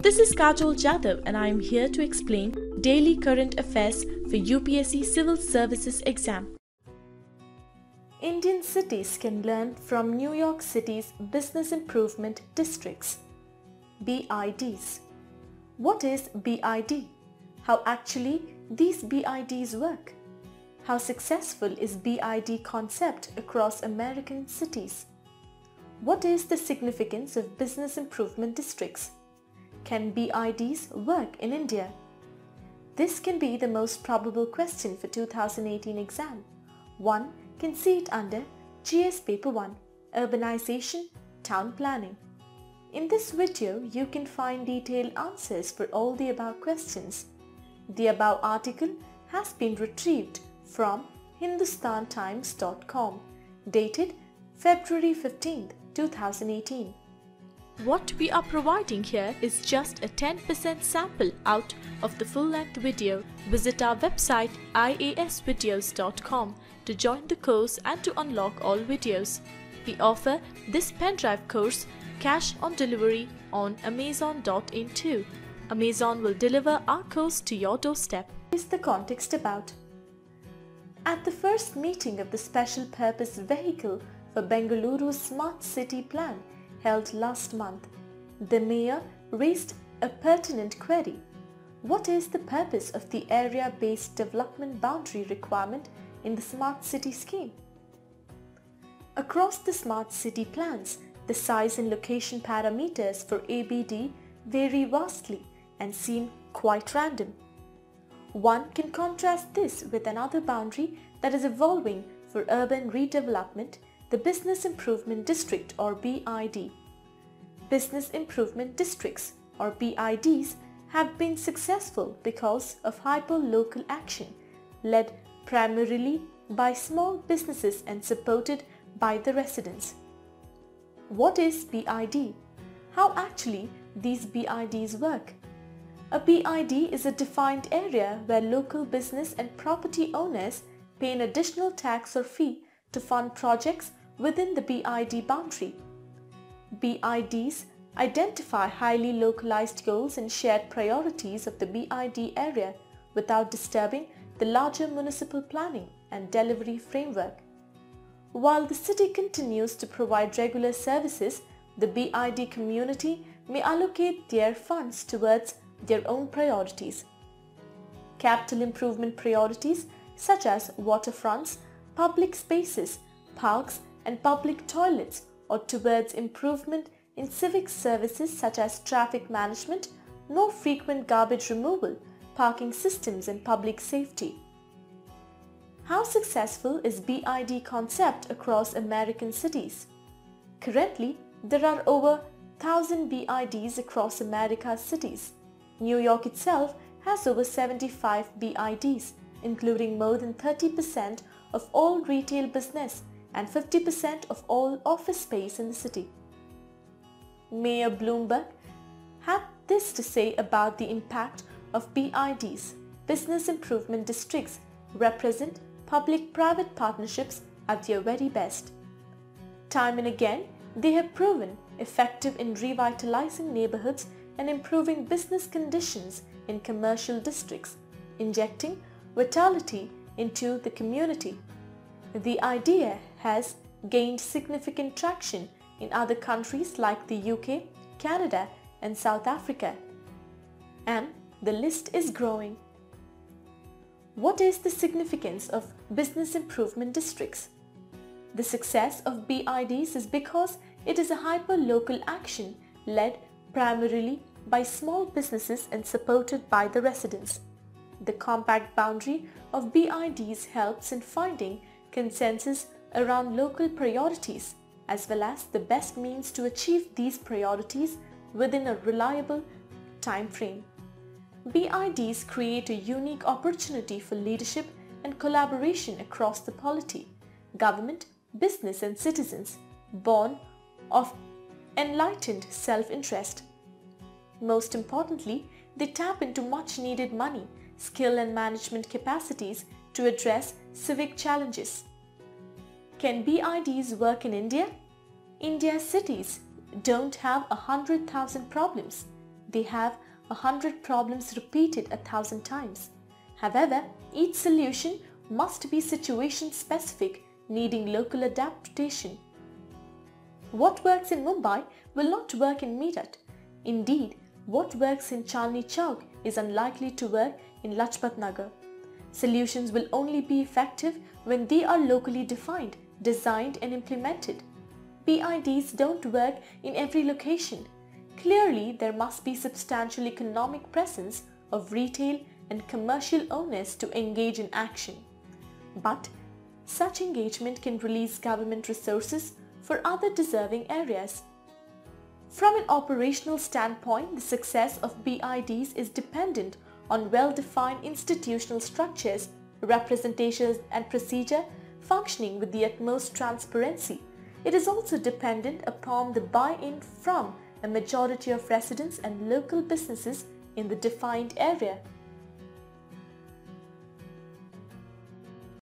This is Kajol Jadhav and I am here to explain daily current affairs for UPSC Civil Services exam. Indian cities can learn from New York City's Business Improvement Districts, BIDs. What is BID? How actually these BIDs work? How successful is BID concept across American cities? What is the significance of business improvement districts? Can BIDs work in India? This can be the most probable question for 2018 exam. One can see it under GS Paper 1, Urbanization, Town Planning. In this video, you can find detailed answers for all the above questions. The above article has been retrieved from hindustantimes.com, dated February 15th, 2018. What we are providing here is just a 10% sample out of the full-length video. Visit our website iasvideos.com to join the course and to unlock all videos. We offer this pen drive course cash on delivery on Amazon.in too. Amazon will deliver our course to your doorstep. What is the context about? At the first meeting of the Special Purpose Vehicle for Bengaluru's Smart City Plan held last month, the Mayor raised a pertinent query. What is the purpose of the area-based development boundary requirement in the Smart City scheme? Across the Smart City plans, the size and location parameters for ABD vary vastly and seem quite random. One can contrast this with another boundary that is evolving for urban redevelopment, the Business Improvement District or BID. Business Improvement Districts or BIDs have been successful because of hyper-local action led primarily by small businesses and supported by the residents. What is BID? How actually these BIDs work? A BID is a defined area where local business and property owners pay an additional tax or fee to fund projects within the BID boundary. BIDs identify highly localized goals and shared priorities of the BID area without disturbing the larger municipal planning and delivery framework. While the city continues to provide regular services, the BID community may allocate their funds towards their own priorities. Capital improvement priorities such as waterfronts, public spaces, parks and public toilets, or towards improvement in civic services such as traffic management, more frequent garbage removal, parking systems and public safety. How successful is BID concept across American cities? Currently, there are over 1,000 BIDs across America's cities. New York itself has over 75 BIDs, including more than 30% of all retail business and 50% of all office space in the city. Mayor Bloomberg had this to say about the impact of BIDs. Business improvement districts represent public-private partnerships at their very best. Time and again, they have proven effective in revitalizing neighborhoods and improving business conditions in commercial districts, injecting vitality into the community. The idea has gained significant traction in other countries like the UK, Canada and South Africa. And the list is growing. What is the significance of business improvement districts? The success of BIDs is because it is a hyper-local action led primarily by small businesses and supported by the residents. The compact boundary of BIDs helps in finding consensus around local priorities as well as the best means to achieve these priorities within a reliable time frame. BIDs create a unique opportunity for leadership and collaboration across the polity, government, business and citizens, born of enlightened self-interest. Most importantly, they tap into much needed money, skill and management capacities to address civic challenges. Can BIDs work in India? India's cities don't have 100,000 problems. they have 100 problems repeated 1,000 times. However, each solution must be situation specific, needing local adaptation. What works in Mumbai will not work in Meerut. Indeed, what works in Chandni Chowk is unlikely to work in Lajpat Nagar. Solutions will only be effective when they are locally defined, designed and implemented. BIDs don't work in every location. Clearly, there must be substantial economic presence of retail and commercial owners to engage in action. But such engagement can release government resources for other deserving areas. From an operational standpoint, the success of BIDs is dependent on well-defined institutional structures, representations and procedure functioning with the utmost transparency. It is also dependent upon the buy-in from a majority of residents and local businesses in the defined area.